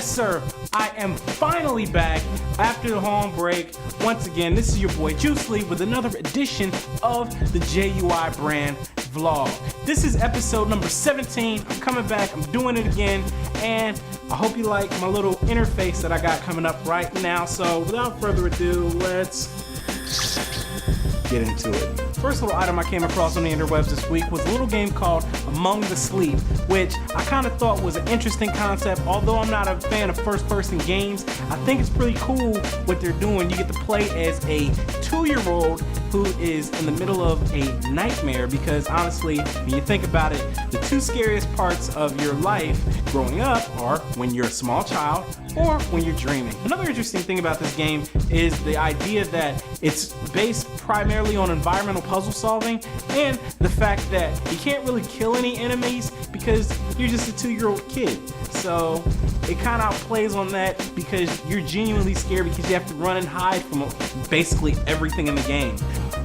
Yes, sir, I am finally back after the home break. Once again, this is your boy Juice with another edition of the J.U.I brand vlog. This is episode number 17. I'm coming back, I'm doing it again, and I hope you like my little interface that I got coming up right now. So without further ado, let's get into it. First little item I came across on the interwebs this week was a little game called Among the Sleep, which I kind of thought was an interesting concept. Although I'm not a fan of first-person games, I think it's pretty cool what they're doing. You get to play as a 2-year-old who is in the middle of a nightmare, because honestly, when you think about it, the two scariest parts of your life growing up are when you're a small child or when you're dreaming. Another interesting thing about this game is the idea that it's based primarily on environmental puzzle solving, and the fact that you can't really kill any enemies because you're just a 2-year-old kid. So it kind of plays on that because you're genuinely scared because you have to run and hide from basically everything in the game.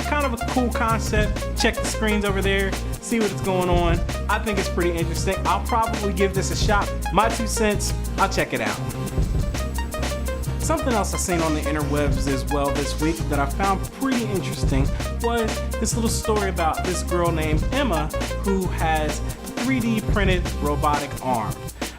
Kind of a cool concept. Check the screens over there, see what's going on. I think it's pretty interesting. I'll probably give this a shot. My 2 cents, I'll check it out. Something else I seen on the interwebs as well this week that I found pretty interesting was this little story about this girl named Emma who has 3D printed robotic arms.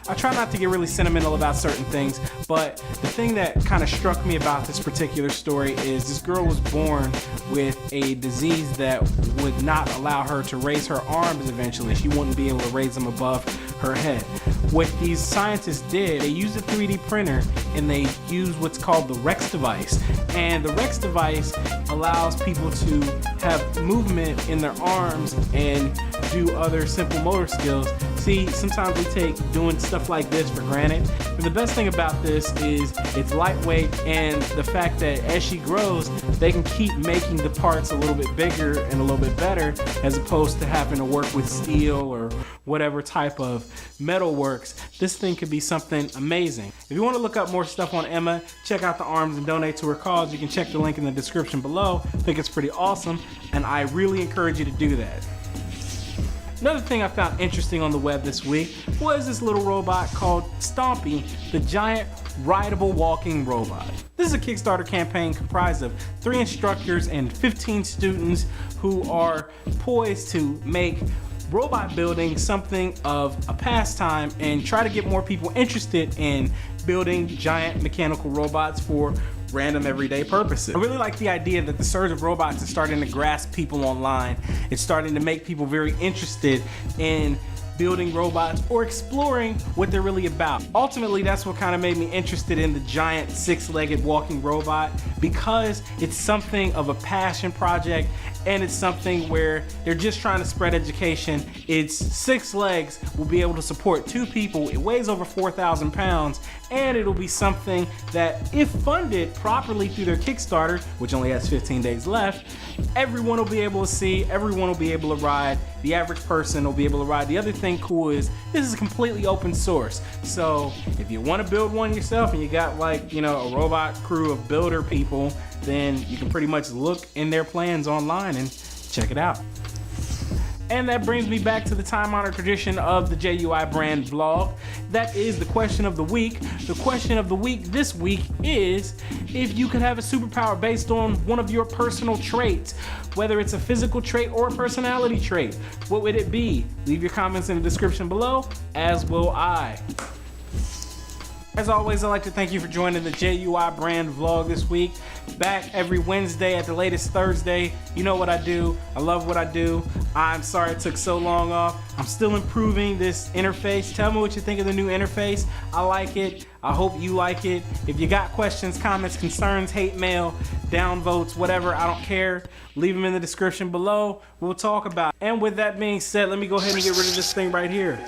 I try not to get really sentimental about certain things, but the thing that kind of struck me about this particular story is this girl was born with a disease that would not allow her to raise her arms eventually. She wouldn't be able to raise them above her head. What these scientists did, they used a 3D printer and they used what's called the Rex device. And the Rex device allows people to have movement in their arms and do other simple motor skills. See, sometimes we take doing stuff like this for granted, but the best thing about this is it's lightweight, and the fact that as she grows, they can keep making the parts a little bit bigger and a little bit better, as opposed to having to work with steel or whatever type of metal works. This thing could be something amazing. If you want to look up more stuff on Emma, check out the arms and donate to her cause, you can check the link in the description below. I think it's pretty awesome, and I really encourage you to do that. Another thing I found interesting on the web this week was this little robot called Stompy, the giant rideable walking robot. This is a Kickstarter campaign comprised of 3 instructors and 15 students who are poised to make robot building something of a pastime and try to get more people interested in building giant mechanical robots for random everyday purposes. I really like the idea that the surge of robots is starting to grasp people online. It's starting to make people very interested in building robots or exploring what they're really about. Ultimately, that's what kind of made me interested in the giant 6-legged walking robot, because it's something of a passion project, and it's something where they're just trying to spread education. Its 6 legs will be able to support 2 people. It weighs over 4,000 pounds, and it'll be something that, if funded properly through their Kickstarter, which only has 15 days left, everyone will be able to see, everyone will be able to ride, the average person will be able to ride. The other thing cool is this is completely open source. So if you want to build one yourself and you got, like, you know, a robot crew of builder people, then you can pretty much look in their plans online and check it out. And that brings me back to the time-honored tradition of the J.U.I brand vlog. That is the question of the week. The question of the week this week is, if you could have a superpower based on one of your personal traits, whether it's a physical trait or a personality trait, what would it be? Leave your comments in the description below, as will I. As always, I'd like to thank you for joining the J.U.I brand vlog this week. Back every Wednesday at the latest Thursday. You know what I do. I love what I do. I'm sorry it took so long off. I'm still improving this interface. Tell me what you think of the new interface. I like it. I hope you like it. If you got questions, comments, concerns, hate mail, downvotes, whatever, I don't care. Leave them in the description below. We'll talk about it. And with that being said, let me go ahead and get rid of this thing right here.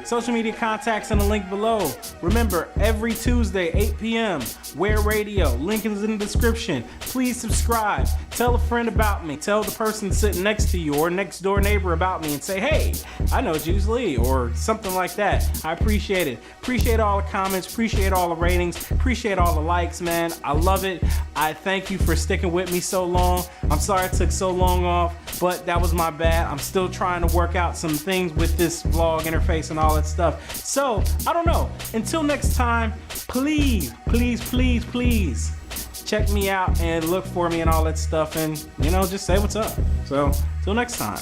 Social media contacts in the link below. Remember, every Tuesday, 8 p.m., Where Radio. Link is in the description. Please subscribe. Tell a friend about me. Tell the person sitting next to you or next door neighbor about me and say, hey, I know Juice Lee, or something like that. I appreciate it. Appreciate all the comments. Appreciate all the ratings. Appreciate all the likes, man. I love it. I thank you for sticking with me so long. I'm sorry it took so long off, but that was my bad. I'm still trying to work out some things with this vlog interface and all all that stuff. So, I don't know. Until next time, please check me out and look for me and all that stuff, and, you know, just say what's up. So, till next time.